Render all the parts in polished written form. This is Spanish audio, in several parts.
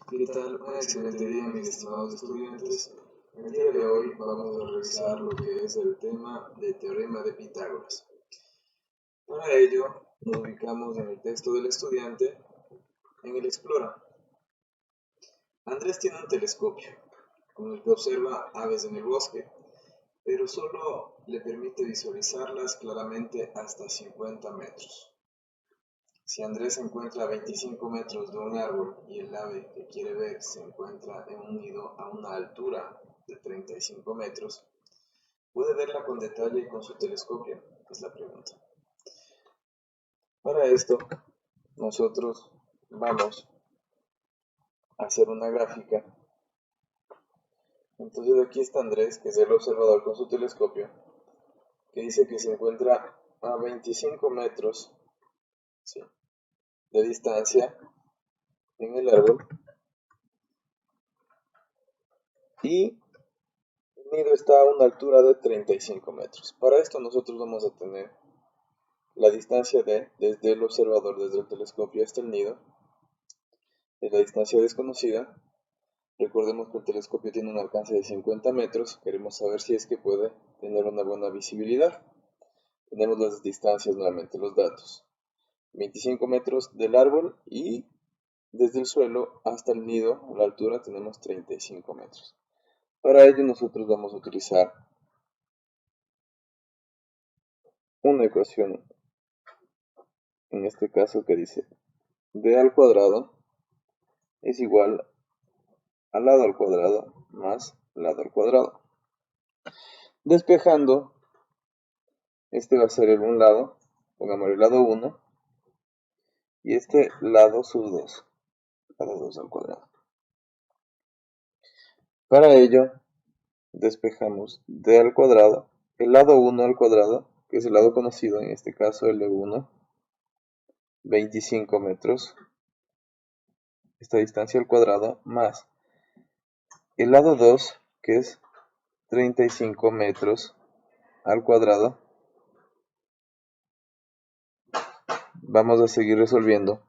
¿Qué tal? Un excelente día, mis estimados estudiantes. El día de hoy vamos a revisar lo que es el tema de teorema de Pitágoras. Para ello, nos ubicamos en el texto del estudiante en el Explora. Andrés tiene un telescopio con el que observa aves en el bosque, pero solo le permite visualizarlas claramente hasta 50 metros. Si Andrés se encuentra a 25 metros de un árbol y el ave que quiere ver se encuentra en un nido a una altura de 35 metros, ¿puede verla con detalle y con su telescopio? Es la pregunta. Para esto, nosotros vamos a hacer una gráfica. Entonces aquí está Andrés, que es el observador con su telescopio, que dice que se encuentra a 25 metros, ¿sí?, de distancia en el árbol, y el nido está a una altura de 35 metros. Para esto nosotros vamos a tener la distancia desde el observador, desde el telescopio hasta el nido, es la distancia desconocida. Recordemos que el telescopio tiene un alcance de 50 metros. Queremos saber si es que puede tener una buena visibilidad. Tenemos las distancias nuevamente, los datos. 25 metros del árbol y desde el suelo hasta el nido, a la altura, tenemos 35 metros. Para ello nosotros vamos a utilizar una ecuación, en este caso, que dice d al cuadrado es igual a lado al cuadrado más lado al cuadrado. Despejando, este va a ser un lado, pongamos el lado 1, y este lado sub 2, lado 2 al cuadrado. Para ello, despejamos d al cuadrado, el lado 1 al cuadrado, que es el lado conocido, en este caso el de 1, 25 metros, esta distancia al cuadrado, más el lado 2, que es 35 metros al cuadrado. Vamos a seguir resolviendo.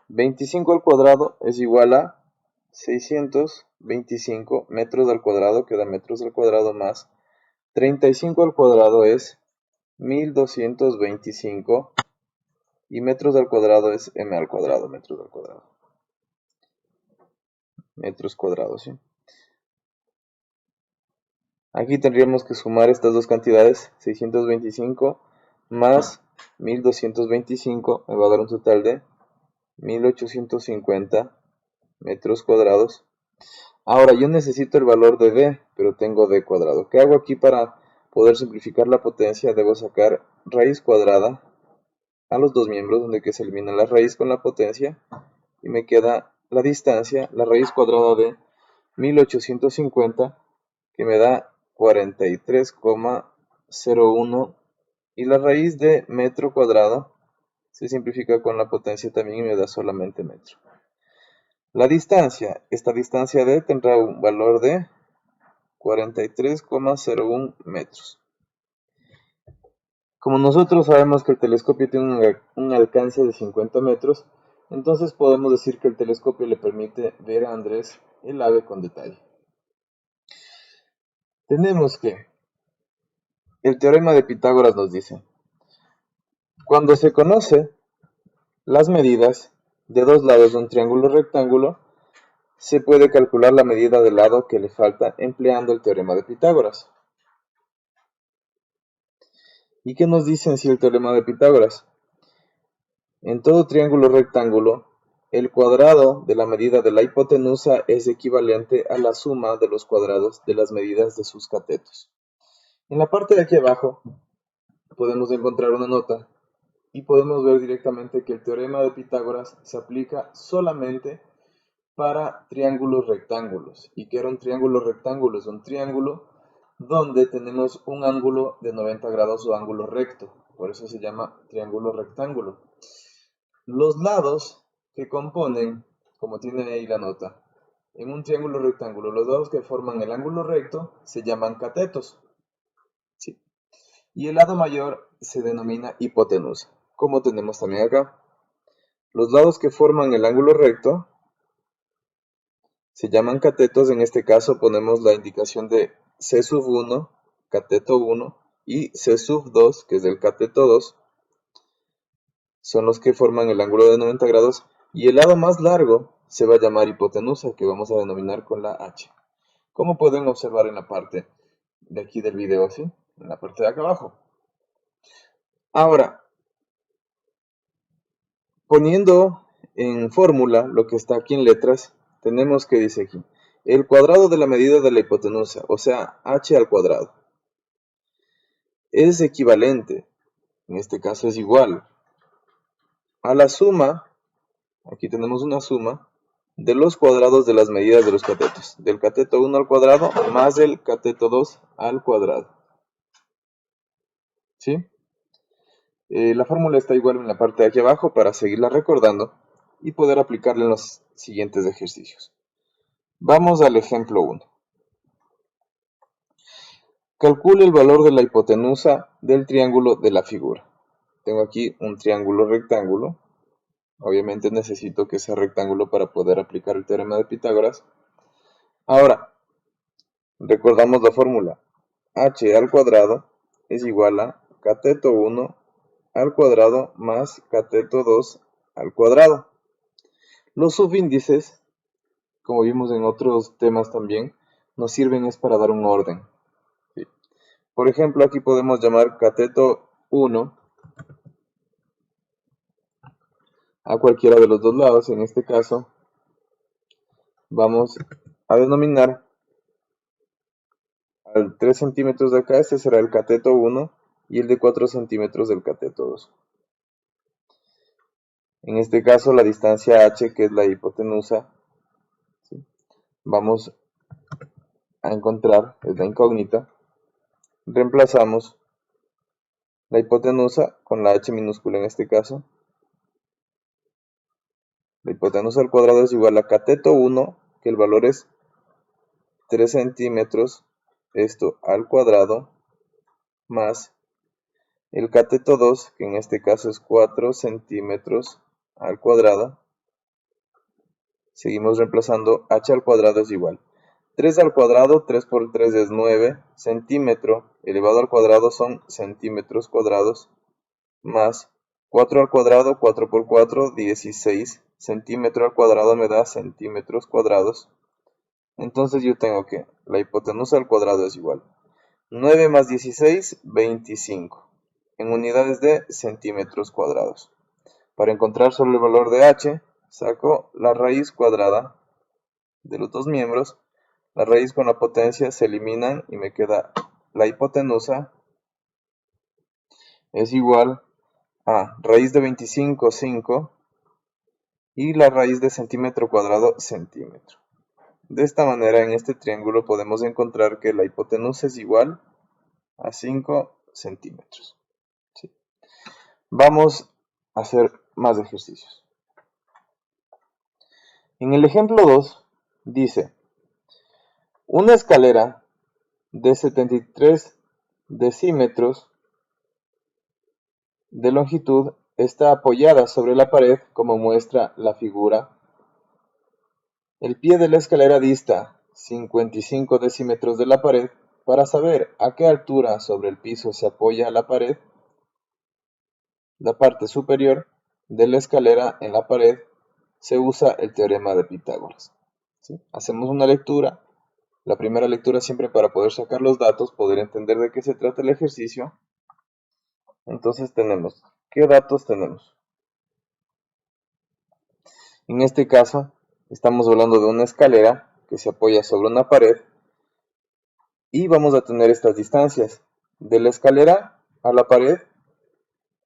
25 al cuadrado es igual a 625 metros al cuadrado, que da metros al cuadrado, más 35 al cuadrado es 1225, y metros al cuadrado es m al cuadrado, metros al cuadrado. Metros cuadrados, ¿sí? Aquí tendríamos que sumar estas dos cantidades, 625 más 1225, me va a dar un total de 1850 metros cuadrados. Ahora yo necesito el valor de d, pero tengo d cuadrado. ¿Qué hago aquí para poder simplificar la potencia? Debo sacar raíz cuadrada a los dos miembros, donde que se elimina la raíz con la potencia, y me queda la distancia, la raíz cuadrada de 1850, que me da 43,01, y la raíz de metro cuadrado se simplifica con la potencia también y me da solamente metro. La distancia, esta distancia d tendrá un valor de 43,01 metros. Como nosotros sabemos que el telescopio tiene un alcance de 50 metros, entonces podemos decir que el telescopio le permite ver a Andrés el ave con detalle. Tenemos que el teorema de Pitágoras nos dice: cuando se conoce las medidas de dos lados de un triángulo rectángulo, se puede calcular la medida del lado que le falta empleando el teorema de Pitágoras. ¿Y qué nos dice en sí el teorema de Pitágoras? En todo triángulo rectángulo, el cuadrado de la medida de la hipotenusa es equivalente a la suma de los cuadrados de las medidas de sus catetos. En la parte de aquí abajo podemos encontrar una nota y podemos ver directamente que el teorema de Pitágoras se aplica solamente para triángulos rectángulos. ¿Y qué era un triángulo rectángulo? Es un triángulo donde tenemos un ángulo de 90 grados o ángulo recto. Por eso se llama triángulo rectángulo. Los lados que componen, como tiene ahí la nota, en un triángulo rectángulo, los lados que forman el ángulo recto se llaman catetos, ¿sí? Y el lado mayor se denomina hipotenusa, como tenemos también acá. Los lados que forman el ángulo recto se llaman catetos. En este caso ponemos la indicación de C sub 1, cateto 1, y C sub 2, que es del cateto 2, son los que forman el ángulo de 90 grados, y el lado más largo se va a llamar hipotenusa, que vamos a denominar con la H. Como pueden observar en la parte de aquí del video, ¿sí? En la parte de acá abajo. Ahora, poniendo en fórmula lo que está aquí en letras, tenemos que dice aquí, el cuadrado de la medida de la hipotenusa, o sea, h al cuadrado, es equivalente, en este caso es igual, a la suma, aquí tenemos una suma, de los cuadrados de las medidas de los catetos, del cateto 1 al cuadrado más del cateto 2 al cuadrado. ¿Sí? La fórmula está igual en la parte de aquí abajo para seguirla recordando y poder aplicarla en los siguientes ejercicios. Vamos al ejemplo 1. Calcule el valor de la hipotenusa del triángulo de la figura. Tengo aquí un triángulo rectángulo. Obviamente necesito que sea rectángulo para poder aplicar el teorema de Pitágoras. Ahora, recordamos la fórmula. H al cuadrado es igual a cateto 1 al cuadrado más cateto 2 al cuadrado. Los subíndices, como vimos en otros temas también, nos sirven es para dar un orden. ¿Sí? Por ejemplo, aquí podemos llamar cateto 1 a cualquiera de los dos lados. En este caso, vamos a denominar al 3 centímetros de acá, este será el cateto 1, y el de 4 centímetros del cateto 2. En este caso, la distancia h, que es la hipotenusa, ¿sí? Vamos a encontrar, es la incógnita. Reemplazamos la hipotenusa con la h minúscula en este caso. La hipotenusa al cuadrado es igual a cateto 1, que el valor es 3 centímetros, esto al cuadrado, más el cateto 2, que en este caso es 4 centímetros al cuadrado. Seguimos reemplazando, h al cuadrado es igual. 3 al cuadrado, 3 por 3 es 9, centímetro elevado al cuadrado son centímetros cuadrados, más 4 al cuadrado, 4 por 4, 16, centímetro al cuadrado me da centímetros cuadrados. Entonces yo tengo que la hipotenusa al cuadrado es igual. 9 más 16, 25, en unidades de centímetros cuadrados. Para encontrar solo el valor de h, saco la raíz cuadrada de los dos miembros. La raíz con la potencia se eliminan y me queda la hipotenusa es igual a raíz de 25, 5, y la raíz de centímetro cuadrado, centímetro. De esta manera, en este triángulo podemos encontrar que la hipotenusa es igual a 5 centímetros. ¿Sí? Vamos a hacer más ejercicios. En el ejemplo 2 dice, una escalera de 73 decímetros de longitud está apoyada sobre la pared como muestra la figura. El pie de la escalera dista 55 decímetros de la pared. Para saber a qué altura sobre el piso se apoya la pared, la parte superior de la escalera en la pared, se usa el teorema de Pitágoras. ¿Sí? Hacemos una lectura. La primera lectura siempre para poder sacar los datos, poder entender de qué se trata el ejercicio. Entonces tenemos, ¿qué datos tenemos? En este caso, estamos hablando de una escalera que se apoya sobre una pared y vamos a tener estas distancias de la escalera a la pared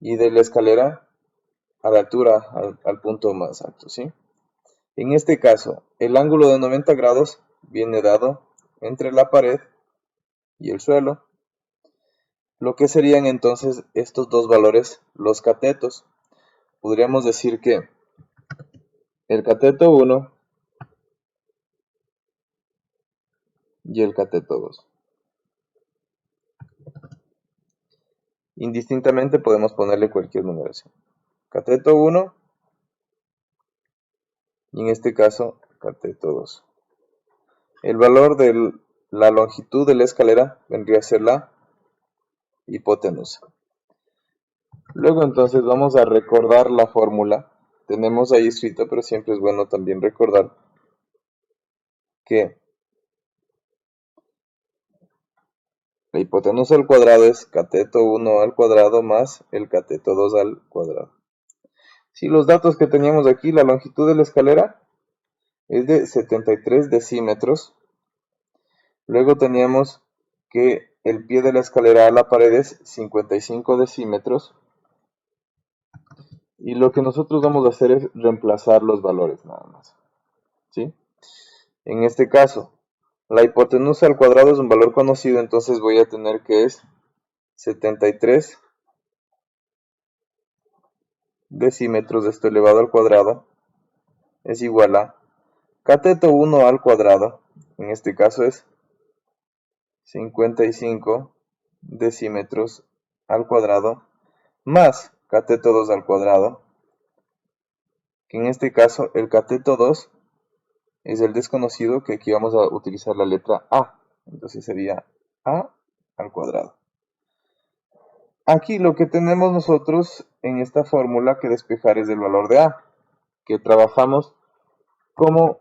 y de la escalera a la altura, al punto más alto, ¿sí? En este caso, el ángulo de 90 grados viene dado entre la pared y el suelo, lo que serían entonces estos dos valores, los catetos. Podríamos decir que el cateto 1 y el cateto 2. Indistintamente podemos ponerle cualquier numeración. Cateto 1 y en este caso cateto 2. El valor de la longitud de la escalera vendría a ser la hipotenusa. Luego entonces vamos a recordar la fórmula. Tenemos ahí escrito, pero siempre es bueno también recordar que la hipotenusa al cuadrado es cateto 1 al cuadrado más el cateto 2 al cuadrado. Si los datos que teníamos aquí, la longitud de la escalera es de 73 decímetros. Luego teníamos que el pie de la escalera a la pared es 55 decímetros. Y lo que nosotros vamos a hacer es reemplazar los valores nada más. ¿Sí? En este caso, la hipotenusa al cuadrado es un valor conocido, entonces voy a tener que es 73 decímetros de esto elevado al cuadrado es igual a cateto 1 al cuadrado, en este caso es 55 decímetros al cuadrado más cateto 2 al cuadrado, que en este caso el cateto 2 es el desconocido, que aquí vamos a utilizar la letra A, entonces sería A al cuadrado. Aquí lo que tenemos nosotros en esta fórmula que despejar es el valor de A, que trabajamos como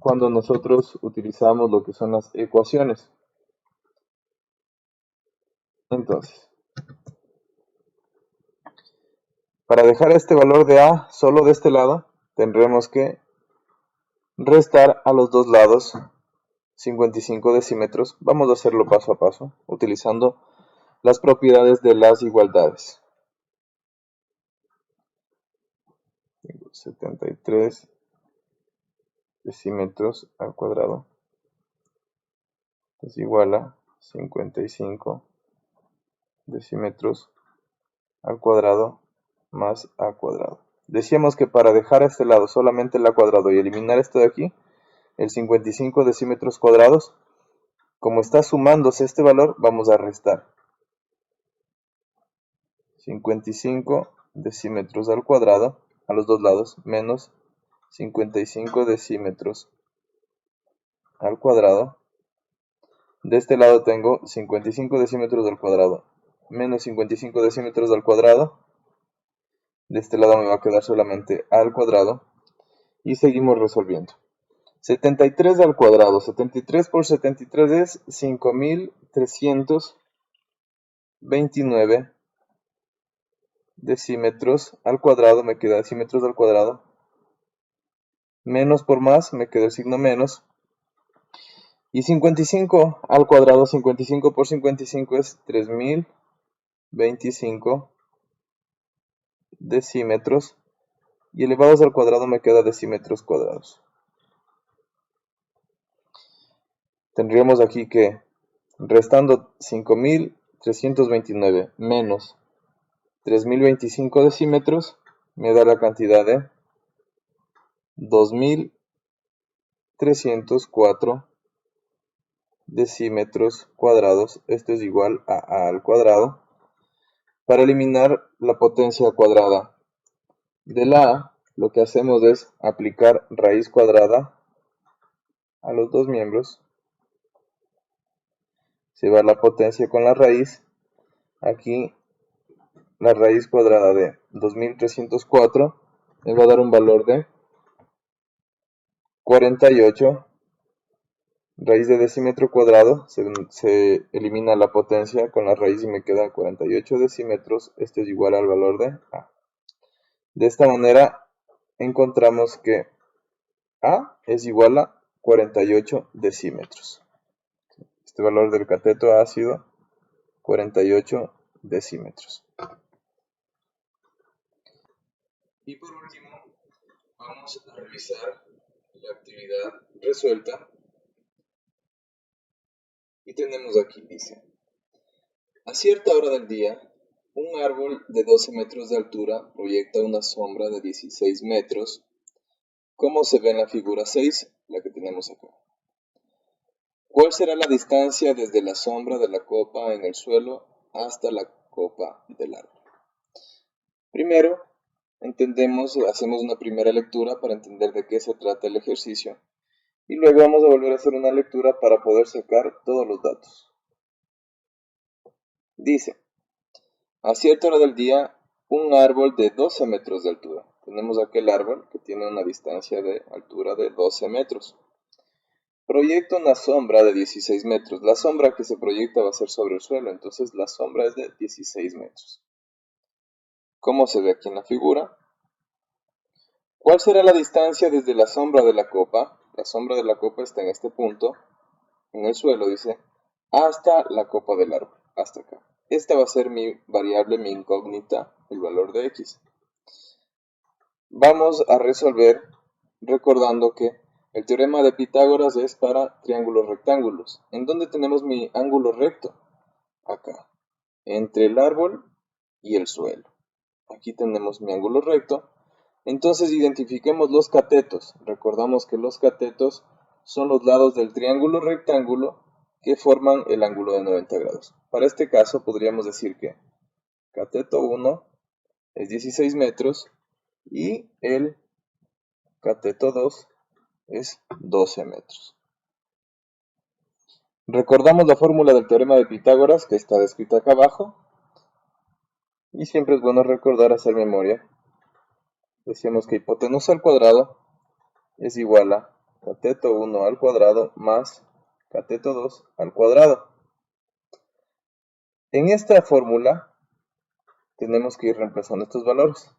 cuando nosotros utilizamos lo que son las ecuaciones. Entonces, para dejar este valor de A solo de este lado, tendremos que restar a los dos lados 55 decímetros. Vamos a hacerlo paso a paso, utilizando las propiedades de las igualdades. 73 decímetros al cuadrado es igual a 55 decímetros al cuadrado más a cuadrado. Decíamos que para dejar a este lado solamente el a cuadrado y eliminar esto de aquí, el 55 decímetros cuadrados, como está sumándose este valor, vamos a restar 55 decímetros al cuadrado a los dos lados menos 55 decímetros al cuadrado. De este lado tengo 55 decímetros al cuadrado menos 55 decímetros al cuadrado. De este lado me va a quedar solamente a al cuadrado. Y seguimos resolviendo. 73 al cuadrado. 73 por 73 es 5329 decímetros al cuadrado. Me queda decímetros al cuadrado. Menos por más, me queda el signo menos. Y 55 al cuadrado, 55 por 55 es 3025 decímetros. Y elevados al cuadrado me queda decímetros cuadrados. Tendríamos aquí que, restando 5329 menos 3025 decímetros, me da la cantidad de 2304 decímetros cuadrados. Esto es igual a A al cuadrado. Para eliminar la potencia cuadrada de la A, lo que hacemos es aplicar raíz cuadrada a los dos miembros. Se va la potencia con la raíz. Aquí la raíz cuadrada de 2304 me va a dar un valor de 48. Raíz de decímetro cuadrado, se elimina la potencia con la raíz y me queda 48 decímetros. Esto es igual al valor de A. De esta manera encontramos que A es igual a 48 decímetros. Este valor del cateto ha sido 48 decímetros. Y por último, vamos a revisar la actividad resuelta. Y tenemos aquí, dice, a cierta hora del día, un árbol de 12 metros de altura proyecta una sombra de 16 metros, como se ve en la figura 6, la que tenemos acá. ¿Cuál será la distancia desde la sombra de la copa en el suelo hasta la copa del árbol? Primero, hacemos una primera lectura para entender de qué se trata el ejercicio. y luego vamos a volver a hacer una lectura para poder sacar todos los datos. Dice, a cierta hora del día, un árbol de 12 metros de altura. Tenemos aquel árbol que tiene una distancia de altura de 12 metros. Proyecta una sombra de 16 metros. La sombra que se proyecta va a ser sobre el suelo, entonces la sombra es de 16 metros. ¿Cómo se ve aquí en la figura? ¿Cuál será la distancia desde la sombra de la copa? La sombra de la copa está en este punto, en el suelo, dice, hasta la copa del árbol, hasta acá. Esta va a ser mi variable, mi incógnita, el valor de x. Vamos a resolver recordando que el teorema de Pitágoras es para triángulos rectángulos. ¿En dónde tenemos mi ángulo recto? Acá, entre el árbol y el suelo. Aquí tenemos mi ángulo recto. Entonces identifiquemos los catetos. Recordamos que los catetos son los lados del triángulo rectángulo que forman el ángulo de 90 grados. Para este caso podríamos decir que cateto 1 es 16 metros y el cateto 2 es 12 metros. Recordamos la fórmula del teorema de Pitágoras que está descrita acá abajo. Y siempre es bueno recordar hacer memoria. Decíamos que hipotenusa al cuadrado es igual a cateto 1 al cuadrado más cateto 2 al cuadrado. En esta fórmula tenemos que ir reemplazando estos valores.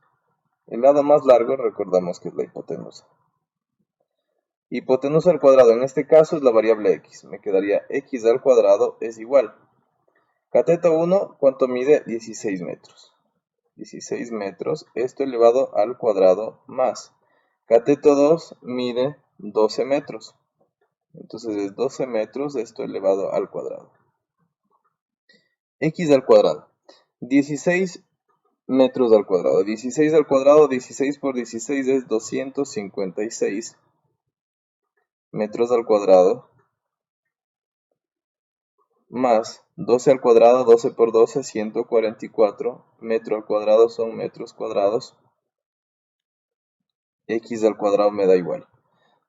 El lado más largo recordamos que es la hipotenusa. Hipotenusa al cuadrado en este caso es la variable x. Me quedaría x al cuadrado es igual. Cateto 1, ¿cuánto mide? 16 metros. 16 metros, esto elevado al cuadrado más. Cateto 2 mide 12 metros. Entonces es 12 metros, esto elevado al cuadrado. X al cuadrado. 16 metros al cuadrado. 16 al cuadrado, 16 por 16 es 256 metros al cuadrado. Más 12 al cuadrado, 12 por 12, 144. Metro al cuadrado son metros cuadrados. X al cuadrado me da igual.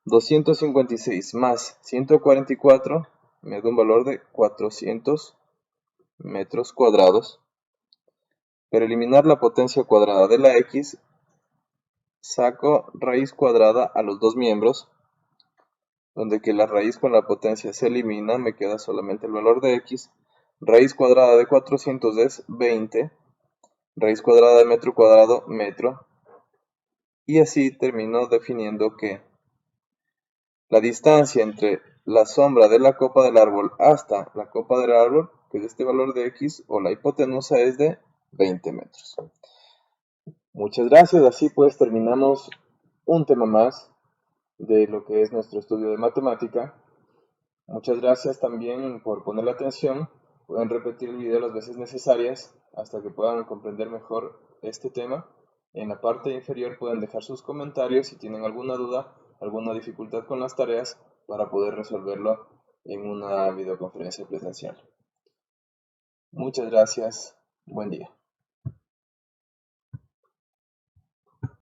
256 más 144 me da un valor de 400 metros cuadrados. Para eliminar la potencia cuadrada de la x, saco raíz cuadrada a los dos miembros, donde que la raíz con la potencia se elimina, me queda solamente el valor de x. Raíz cuadrada de 400 es 20, raíz cuadrada de metro cuadrado, metro. Y así termino definiendo que la distancia entre la sombra de la copa del árbol hasta la copa del árbol, que es este valor de x, o la hipotenusa, es de 20 metros. Muchas gracias, así pues terminamos un tema más de lo que es nuestro estudio de matemática. Muchas gracias también por poner la atención. Pueden repetir el video las veces necesarias hasta que puedan comprender mejor este tema. En la parte inferior pueden dejar sus comentarios si tienen alguna duda, alguna dificultad con las tareas para poder resolverlo en una videoconferencia presencial. Muchas gracias. Buen día.